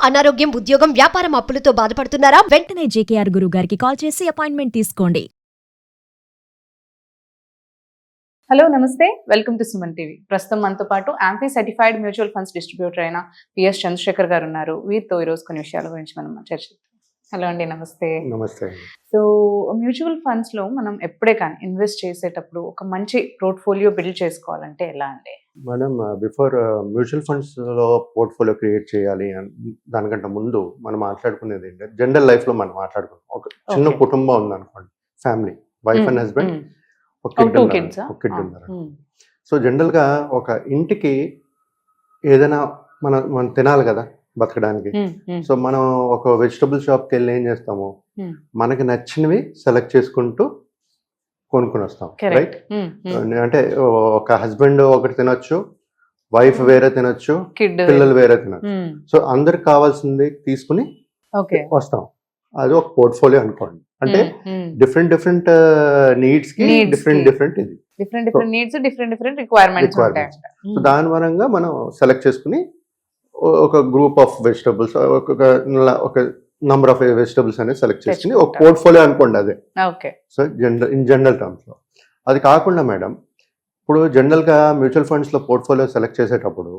అనారోగ్యం, ఉద్యోగం, వ్యాపారం అప్పులతో బాధపడుతున్నారా? వెంటనే జేకేఆర్ గురువు గారికి కాల్ చేసి అపాయింట్మెంట్ తీసుకోండి. హలో నమస్తే, వెల్కమ్ టు సుమన్ టీవీ. ప్రస్తుతం మనతో పాటు amphi certified mutual funds distributor అయిన పిఎస్ చంద్రశేఖర్ గారు ఉన్నారు. వీరితో ఈరోజు కొన్ని విషయాల గురించి మనం చర్చిద్దాం. హలో అండి, నమస్తే. నమస్తే. సో మ్యూచువల్ ఫండ్స్ లో మనం ఎప్పుడే కానీ ఇన్వెస్ట్ చేసేటప్పుడు ఒక మంచి పోర్ట్ఫోలియో బిల్డ్ చేసుకోవాలంటే ఎలా అండి? మనం బిఫోర్ మ్యూచువల్ ఫండ్స్ లో పోర్ట్ఫోలియో క్రియేట్ చేయాలి దానికంటే ముందు మనం మాట్లాడుకునేది ఏంటంటే జనరల్ లైఫ్ లో మనం మాట్లాడుకున్నాం. ఒక చిన్న కుటుంబం ఉంది అనుకోండి, ఫ్యామిలీ, వైఫ్ అండ్ హస్బెండ్, ఒక కిడ్ ఉన్నారు. సో జనరల్ గా ఒక ఇంటికి ఏదైనా మనం తినాలి కదా బతకడానికి. సో మనం ఒక వెజిటబుల్ షాప్కి వెళ్ళి ఏం చేస్తాము, మనకి నచ్చినవి సెలెక్ట్ చేసుకుంటూ కొనుక్కొని వస్తాం, రైట్? అంటే ఒక హస్బెండ్ ఒకటి తినొచ్చు, వైఫ్ వేరే తినొచ్చు, పిల్లలు వేరే తినొచ్చు. సో అందరికి కావాల్సింది తీసుకుని వస్తాం. అది ఒక పోర్ట్ఫోలియో అనుకోండి. అంటే డిఫరెంట్ నీడ్స్ కి డిఫరెంట్ నీడ్స్, డిఫరెంట్ రిక్వైర్మెంట్స్ ఉంటాయి. సో దాని పరంగా మనం సెలెక్ట్ చేసుకుని ఒక గ్రూప్ ఆఫ్ వెజిటబుల్స్, ఒక నంబర్ ఆఫ్ వెజిటబుల్స్ అనేది సెలెక్ట్ చేసుకుని ఒక పోర్ట్ఫోలియో అనుకోండి అదే. సో జనరల్ టర్మ్స్ లో అది కాకుండా మేడం, ఇప్పుడు జనరల్ గా మ్యూచువల్ ఫండ్స్ లో పోర్ట్ఫోలియో సెలెక్ట్ చేసేటప్పుడు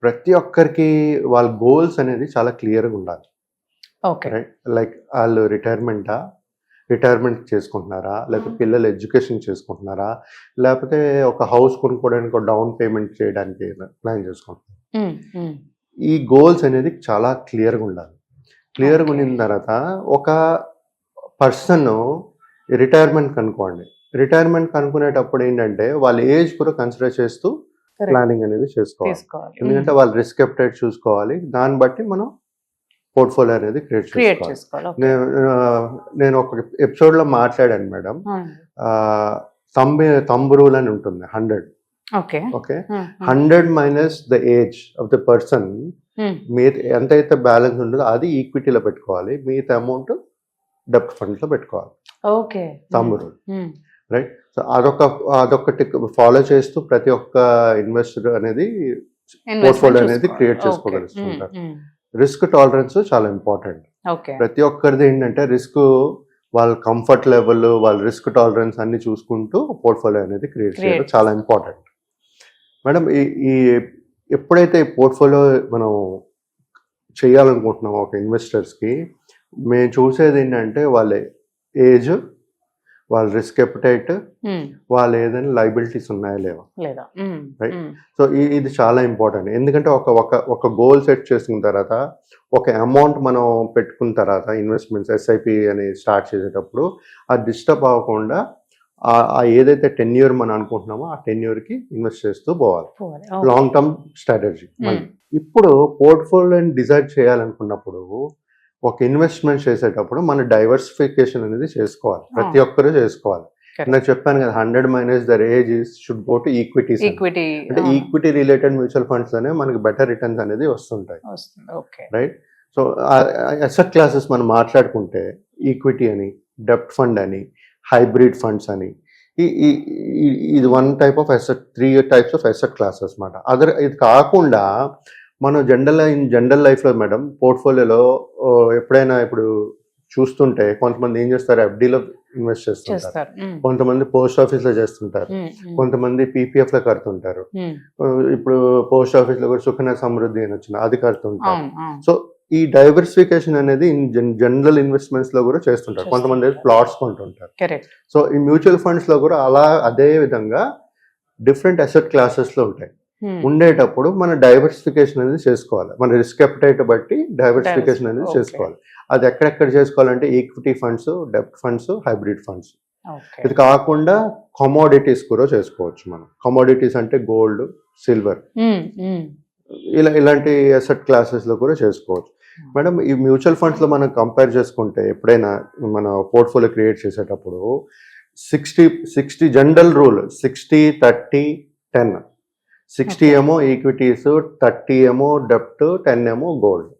ప్రతి ఒక్కరికి వాళ్ళ గోల్స్ అనేది చాలా క్లియర్గా ఉండాలి. లైక్ వాళ్ళు రిటైర్మెంట్ చేసుకుంటున్నారా, లేకపోతే పిల్లలు ఎడ్యుకేషన్ చేసుకుంటున్నారా, లేకపోతే ఒక హౌస్ కొనుక్కోవడానికి ఒక డౌన్ పేమెంట్ చేయడానికి ప్లాన్ చేసుకుంటున్నారు. ఈ గోల్స్ అనేది చాలా క్లియర్గా ఉండాలి. క్లియర్గా ఉండిన తర్వాత ఒక పర్సన్ రిటైర్మెంట్ కనుక్కునేటప్పుడు ఏంటంటే వాళ్ళ ఏజ్ కూడా కన్సిడర్ చేస్తూ ప్లానింగ్ అనేది చేసుకోవాలి. ఎందుకంటే వాళ్ళ రిస్క్ అప్టైట్ చూసుకోవాలి. దాన్ని బట్టి మనం పోర్ట్ఫోలియో అనేది క్రియేట్ చేసుకోవాలి. నేను ఒక ఎపిసోడ్ లో మాట్లాడాను మేడం, తంబు రూల్ అని ఉంటుంది. 100 100 minus the age of the person, ఎంతైతే బ్యాలెన్స్ ఉంటుందో అది ఈక్విటీలో పెట్టుకోవాలి, మిగతా అమౌంట్ డెబ్ట్ ఫండ్స్ లో పెట్టుకోవాలి. Thumb rule, right? సో అదొకటి ఫాలో చేస్తూ ప్రతి ఒక్క ఇన్వెస్టర్ అనేది పోర్ట్ఫోలియో అనేది క్రియేట్ చేసుకోగలుగుతుంటారు. రిస్క్ టాలరెన్స్ చాలా ఇంపార్టెంట్. ప్రతి ఒక్కరిది ఏంటంటే రిస్క్, వాళ్ళ కంఫర్ట్ లెవెల్, వాళ్ళ రిస్క్ టాలరెన్స్ అన్ని చూసుకుంటూ పోర్ట్ఫోలియో అనేది క్రియేట్ చేయడం చాలా ఇంపార్టెంట్ మేడం. ఈ ఎప్పుడైతే ఈ పోర్ట్ఫోలియో మనం చేయాలనుకుంటున్నామో ఒక ఇన్వెస్టర్స్కి, మేము చూసేది ఏంటంటే వాళ్ళ ఏజ్, వాళ్ళ రిస్క్ అపెటైట్, వాళ్ళు ఏదైనా లైబిలిటీస్ ఉన్నాయా లేవా, రైట్? సో ఇది చాలా ఇంపార్టెంట్. ఎందుకంటే ఒక గోల్ సెట్ చేసుకున్న తర్వాత, ఒక అమౌంట్ మనం పెట్టుకున్న తర్వాత ఇన్వెస్ట్మెంట్స్ ఎస్ఐపి అని స్టార్ట్ చేసేటప్పుడు అది డిస్టర్బ్ అవ్వకుండా ఆ ఏదైతే టెన్యూర్ మనం అనుకుంటున్నామో ఆ టెన్యూర్కి ఇన్వెస్ట్ చేస్తూ పోవాలి. Long term strategy. ఇప్పుడు పోర్ట్ఫోలియోని డిజైడ్ చేయాలనుకున్నప్పుడు, ఒక ఇన్వెస్ట్మెంట్ చేసేటప్పుడు మన డైవర్సిఫికేషన్ అనేది చేసుకోవాలి. ప్రతి ఒక్కరూ చేసుకోవాలి. నాకు చెప్పాను కదా, 100 minus the age should go to equities. అంటే ఈక్విటీ రిలేటెడ్ మ్యూచువల్ ఫండ్స్ లోనే మనకి బెటర్ రిటర్న్స్ అనేది వస్తుంటాయి, రైట్? సో అసెట్ క్లాసెస్ మనం మాట్లాడుకుంటే ఈక్విటీ అని, డెబ్ట్ ఫండ్ అని, హైబ్రిడ్ ఫండ్స్ అని, ఇది one type of asset, 3 types of asset classes అన్నమాట. ఇది కాకుండా మనం జనరల్ లైఫ్లో మేడం పోర్ట్ఫోలియోలో ఎప్పుడైనా ఇప్పుడు చూస్తుంటే కొంతమంది ఏం చేస్తారు, ఎఫ్డీలో ఇన్వెస్ట్ చేస్తుంటారు, కొంతమంది పోస్ట్ ఆఫీస్లో చేస్తుంటారు, కొంతమంది పీపీఎఫ్లో కడుతుంటారు. ఇప్పుడు పోస్ట్ ఆఫీస్లో కూడా సుకన్య సమృద్ధి అని వచ్చిన అది కడుతుంటారు. సో ఈ డైవర్సిఫికేషన్ అనేది జనరల్ ఇన్వెస్ట్మెంట్స్ లో కూడా చేస్తుంటారు. కొంతమంది ప్లాట్స్ కొంటుంటారు. సో ఈ మ్యూచువల్ ఫండ్స్ లో కూడా అదే విధంగా డిఫరెంట్ అసెట్ క్లాసెస్ లో ఉంటాయి. ఉండేటప్పుడు మన డైవర్సిఫికేషన్ అనేది చేసుకోవాలి. మన రిస్క్ అపెటైట్ బట్టి డైవర్సిఫికేషన్ అనేది చేసుకోవాలి. అది ఎక్కడెక్కడ చేసుకోవాలంటే ఈక్విటీ ఫండ్స్, డెబ్ట్ ఫండ్స్, హైబ్రిడ్ ఫండ్స్. ఇది కాకుండా కమోడిటీస్ కూడా చేసుకోవచ్చు. మనం కమోడిటీస్ అంటే గోల్డ్, సిల్వర్, ఇలాంటి అసెట్ క్లాసెస్ లో కూడా చేసుకోవచ్చు మేడం. ఈ మ్యూచువల్ ఫండ్స్ లో మనం కంపేర్ చేసుకుంటే ఎప్పుడైనా మన పోర్ట్ఫోలియో క్రియేట్ చేసేటప్పుడు 60 జనరల్ రూల్, 60-30-10. 60 ఏమో ఈక్విటీస్, 30 ఏమో డెబ్ట్, 10 ఏమో గోల్డ్.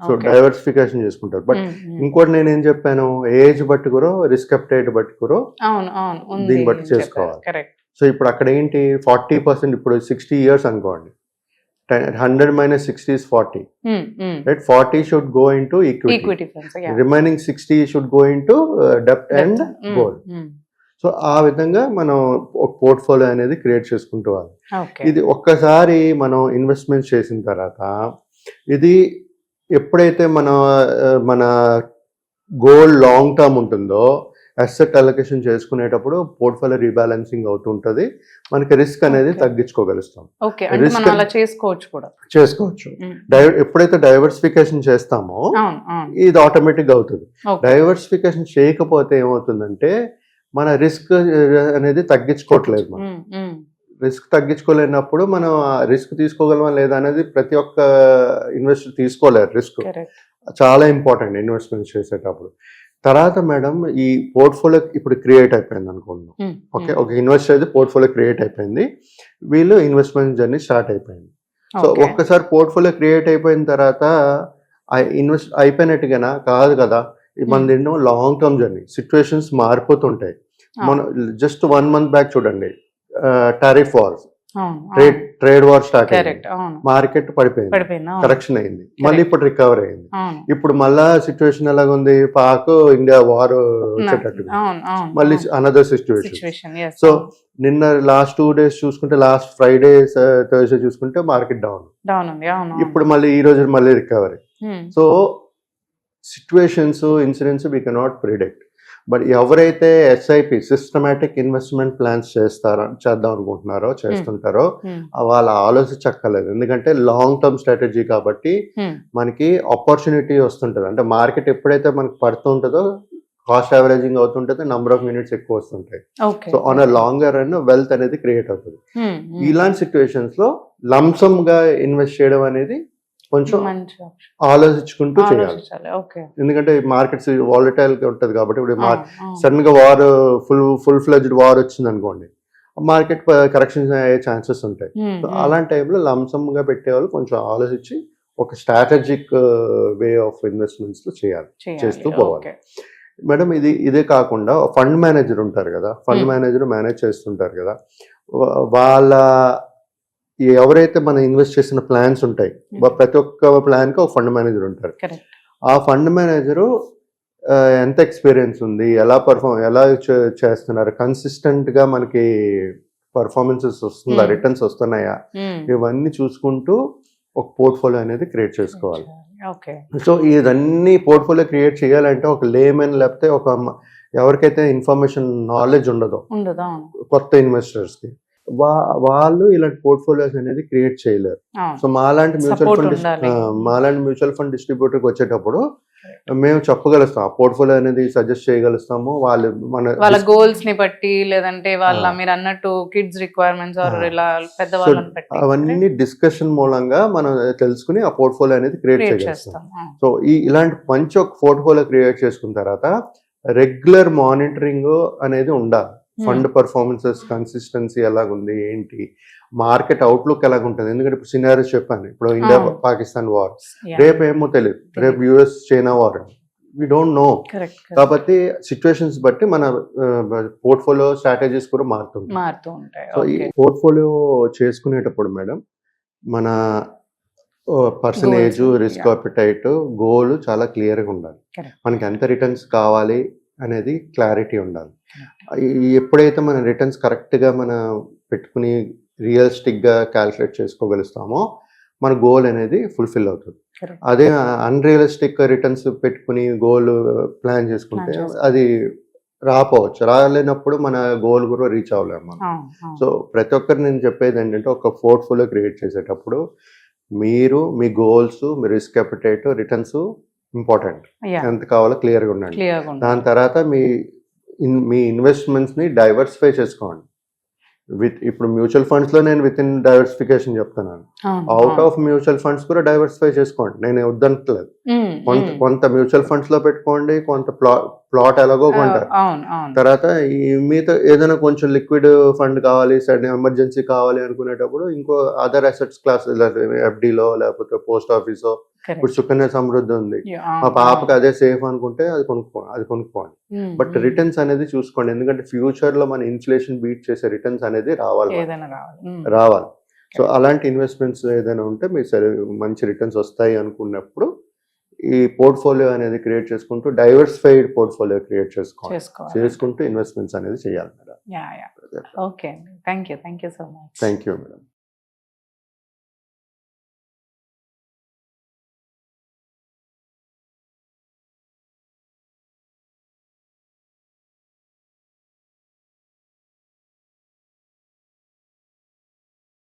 సో డైవర్సిఫికేషన్ చేసుకుంటారు. బట్ ఇంకోటి నేను ఏం చెప్పాను, ఏజ్ బట్టి కూడా, రిస్క్ అప్టైట్ బట్టి కూడా దీన్ని బట్టి చేసుకోవాలి. సో ఇప్పుడు అక్కడ ఏంటి 40%, ఇప్పుడు 60 years అనుకోండి, 100 minus 60 is 40, right? 40 should go into equity. Equity funds Remaining 60 should go into debt and gold. So ఆ విధంగా మనం ఒక పోర్ట్ఫోలియో అనేది క్రియేట్ చేసుకుంటూ వాళ్ళు. ఓకే ఇది ఒక్కసారి మనం ఇన్వెస్ట్మెంట్ చేసిన తర్వాత ఇది ఎప్పుడైతే మన గోల్ లాంగ్ టర్మ్ ఉంటుందో అసెట్ అలొకేషన్ చేసుకునేటప్పుడు పోర్ట్ఫోలియో రీబ్యాలెన్సింగ్ అవుతుంటది, మనకి రిస్క్ అనేది Okay. తగ్గించుకోగలుగుతాం. ఓకే అంటే మనం అలా చేసుకోవచ్చు కూడా. చేసుకోవచ్చు. ఎప్పుడైతే డైవర్సిఫికేషన్ చేస్తామో అవును అవును ఇది ఆటోమేటిక్ అవుతుంది. ఓకే డైవర్సిఫికేషన్ చేయకపోతే ఏమవుతుందంటే మన రిస్క్ అనేది తగ్గించుకోవట్లేదు. మనం రిస్క్ తగ్గించుకోలేనప్పుడు మనం రిస్క్ తీసుకోగలమా లేదా అనేది ప్రతి ఒక్క ఇన్వెస్టర్ తీసుకోలేరు. Risk correct. చాలా ఇంపార్టెంట్ ఇన్వెస్ట్మెంట్ చేసేటప్పుడు. తర్వాత మేడం ఈ పోర్ట్ఫోలియో ఇప్పుడు క్రియేట్ అయిపోయింది అనుకుందాం. ఓకే, ఒక ఇన్వెస్టర్ అయితే పోర్ట్ఫోలియో క్రియేట్ అయిపోయింది, వీళ్ళు ఇన్వెస్ట్మెంట్ జర్నీ స్టార్ట్ అయిపోయింది. సో ఒక్కసారి పోర్ట్ఫోలియో క్రియేట్ అయిపోయిన తర్వాత ఇన్వెస్ట్ అయిపోయినట్టుగా కాదు కదా, మనది ఎన్నో లాంగ్ టర్మ్ జర్నీ, సిచ్యువేషన్స్ మారిపోతుంటాయి. మన జస్ట్ 1 month బ్యాక్ చూడండి, tariff wars, trade war start అయింది, కరెక్ట్. అవును మార్కెట్ పడిపోయింది, పడిపోయింది. అవును. కరెక్షన్ అయింది, మళ్ళీ ఇప్పుడు రికవర్ అయింది. అవును ఇప్పుడు మళ్ళా సిచ్యువేషన్ ఎలాగుంది, పాక్ ఇండియా వార్ వచ్చేటట్టుగా అవును అవును మళ్ళీ అనదర్ సిచ్యువేషన్. సిచ్యువేషన్ సో నిన్న లాస్ట్ 2 days చూసుకుంటే, లాస్ట్ ఫ్రైడే థర్స్డే చూసుకుంటే మార్కెట్ డౌన్, డౌన్ ఉంది. అవును ఇప్పుడు మళ్ళీ ఈ రోజు మళ్ళీ recovery. So situations, incidents we cannot predict. But ఎవరైతే ఎస్ఐపి సిస్టమాటిక్ ఇన్వెస్ట్మెంట్ ప్లాన్స్ చేద్దాం అనుకుంటున్నారో, చేస్తుంటారో, వాళ్ళ ఆలోచించక్కర్లేదు. ఎందుకంటే లాంగ్ టర్మ్ స్ట్రాటజీ కాబట్టి మనకి ఆపర్చునిటీ వస్తుంటుంది. అంటే మార్కెట్ ఎప్పుడైతే మనకి పడుతుంటుందో కాస్ట్ యావరేజింగ్ అవుతుంటుంది, నంబర్ ఆఫ్ యూనిట్స్ ఎక్కువ వస్తుంటాయి. So on a longer run wealth అనేది క్రియేట్ అవుతుంది. ఇలాంటి సిచ్యువేషన్స్ లో లంసమ్ గా ఇన్వెస్ట్ చేయడం అనేది కొంచెం ఆలోచించుకుంటూ చేయాలి. ఎందుకంటే మార్కెట్స్ వాలటైల్ గా ఉంటది కాబట్టి, ఇప్పుడు సడన్ గా వార్ ఫుల్ ఫ్లెడ్జ్డ్ వార్ వచ్చింది అనుకోండి, మార్కెట్ కరెక్షన్స్ అయ్యే ఛాన్సెస్ ఉంటాయి. సో అలాంటి టైంలో లంసమ్ గా పెట్టేవాళ్ళు కొంచెం ఆలోచించి ఒక స్ట్రాటజిక్ వే ఆఫ్ ఇన్వెస్ట్మెంట్స్ లో చేస్తూ పోవాలి. మేడం ఇదే కాకుండా ఫండ్ మేనేజర్ ఉంటారు కదా, ఫండ్ మేనేజర్ మేనేజ్ చేస్తుంటారు కదా, వాళ్ళ ఎవరైతే మనం ఇన్వెస్ట్ చేసిన ప్లాన్స్ ఉంటాయి, ప్రతి ఒక్క ప్లాన్ కి ఒక ఫండ్ మేనేజర్ ఉంటారు. ఆ ఫండ్ మేనేజరు ఎంత ఎక్స్పీరియన్స్ ఉంది, ఎలా చేస్తున్నారు, కన్సిస్టెంట్ గా మనకి పర్ఫార్మెన్సెస్ వస్తుందా, రిటర్న్స్ వస్తున్నాయా, ఇవన్నీ చూసుకుంటూ ఒక పోర్ట్ఫోలియో అనేది క్రియేట్ చేసుకోవాలి. సో ఇదన్నీ పోర్ట్ఫోలియో క్రియేట్ చేయాలంటే ఒక లేమెన్ లేకపోతే ఒక ఎవరికైతే ఇన్ఫర్మేషన్ నాలెడ్జ్ ఉండదో కొత్త ఇన్వెస్టర్స్ కి, వాళ్ళు ఇలాంటి పోర్ట్ఫోలియోస్ అనేది క్రియేట్ చేయలేరు. సో మాలాంటి మ్యూచువల్ ఫండ్ డిస్ట్రిబ్యూటర్కి వచ్చేటప్పుడు మేము చెప్పగలుగుతాం, ఆ పోర్ట్ఫోలియో అనేది సజెస్ట్ చేయగలుగుతాము. వాళ్ళ గోల్స్ ని బట్టి, లేదంటే వాళ్ళ మీరు అన్నట్టు కిడ్స్ రిక్వైర్మెంట్స్ అవన్నీ డిస్కషన్ మూలంగా మనం తెలుసుకుని ఆ పోర్ట్ఫోలియో అనేది క్రియేట్ చేయగలుగుతాం. సో ఇలాంటి మంచి ఒక పోర్ట్ఫోలియో క్రియేట్ చేసుకున్న తర్వాత రెగ్యులర్ మానిటరింగ్ అనేది ఉండాలి. ఫండ్ పర్ఫార్మెన్సెస్ కన్సిస్టెన్సీ ఎలాగుంది, ఏంటి మార్కెట్ అవుట్లుక్ ఎలాగుంటుంది. ఎందుకంటే ఇప్పుడు సినారియోస్ చెప్పాను, ఇప్పుడు ఇండియా పాకిస్తాన్ వార్, రేపు ఏమో తెలియదు, రేపు US China war, we don't know. కాబట్టి సిచ్యువేషన్స్ బట్టి మన పోర్ట్ఫోలియో స్ట్రాటజీస్ కూడా మారుతూ ఉంటాయి. సో ఈ పోర్ట్ఫోలియో చేసుకునేటప్పుడు మేడం మన పర్సనేజ్, రిస్క్ అపిటైట్, గోల్ చాలా క్లియర్గా ఉండాలి. మనకి ఎంత రిటర్న్స్ కావాలి అనేది క్లారిటీ ఉండాలి. ఎప్పుడైతే మన రిటర్న్స్ కరెక్ట్గా మనం పెట్టుకుని రియలిస్టిక్గా క్యాల్కులేట్ చేసుకోగలుగుతామో మన గోల్ అనేది ఫుల్ఫిల్ అవుతుంది. అదే అన్రియలిస్టిక్ రిటర్న్స్ పెట్టుకుని గోల్ ప్లాన్ చేసుకుంటే అది రాలేనప్పుడు మన గోల్ కూడా రీచ్ అవ్వలేము మనం. సో ప్రతి ఒక్కరు నేను చెప్పేది ఏంటంటే, ఒక పోర్ట్ఫోలియో క్రియేట్ చేసేటప్పుడు మీరు మీ గోల్స్, మీ రిస్క్ అపిటైట్, రిటర్న్స్ ఇంపార్టెంట్, ఎంత కావాలో క్లియర్గా ఉండండి. దాని తర్వాత మీ ఇన్వెస్ట్మెంట్స్ ని డైవర్సిఫై చేసుకోండి. ఇప్పుడు మ్యూచువల్ ఫండ్స్ లో నేను విత్ ఇన్ డైవర్సిఫికేషన్ చెప్తున్నాను, అవుట్ ఆఫ్ మ్యూచువల్ ఫండ్స్ కూడా డైవర్సిఫై చేసుకోండి, నేను వద్దంటలేదు. కొంత మ్యూచువల్ ఫండ్స్ లో పెట్టుకోండి, కొంత ప్లాట్ ఎలాగో కొంటారు. తర్వాత ఈ మీతో ఏదైనా కొంచెం లిక్విడ్ ఫండ్ కావాలి, సడన్ ఎమర్జెన్సీ కావాలి అనుకునేటప్పుడు ఇంకో అదర్ అసెట్స్ క్లాస్, ఎఫ్డీలో లేకపోతే పోస్ట్ ఆఫీసో, ఇప్పుడు సుకన్య సమృద్ధి ఉంది, మా పాపకి అదే సేఫ్ అనుకుంటే అది కొనుక్కోండి. బట్ రిటర్న్స్ అనేది చూసుకోండి, ఎందుకంటే ఫ్యూచర్ లో మన ఇన్ఫ్లేషన్ బీట్ చేసే రిటర్న్స్ అనేది రావాలి. సో అలాంటి ఇన్వెస్ట్మెంట్స్ ఏదైనా ఉంటే మీరు సరే మంచి రిటర్న్స్ వస్తాయి అనుకున్నప్పుడు ఈ పోర్ట్ఫోలియో అనేది క్రియేట్ చేసుకుంటూ డైవర్సిఫైడ్ పోర్ట్ఫోలియో క్రియేట్ చేసుకుంటూ ఇన్వెస్ట్మెంట్స్ అనేది చేయాలి మేడం. ఓకే అండి, thank you so much. Thank you madam.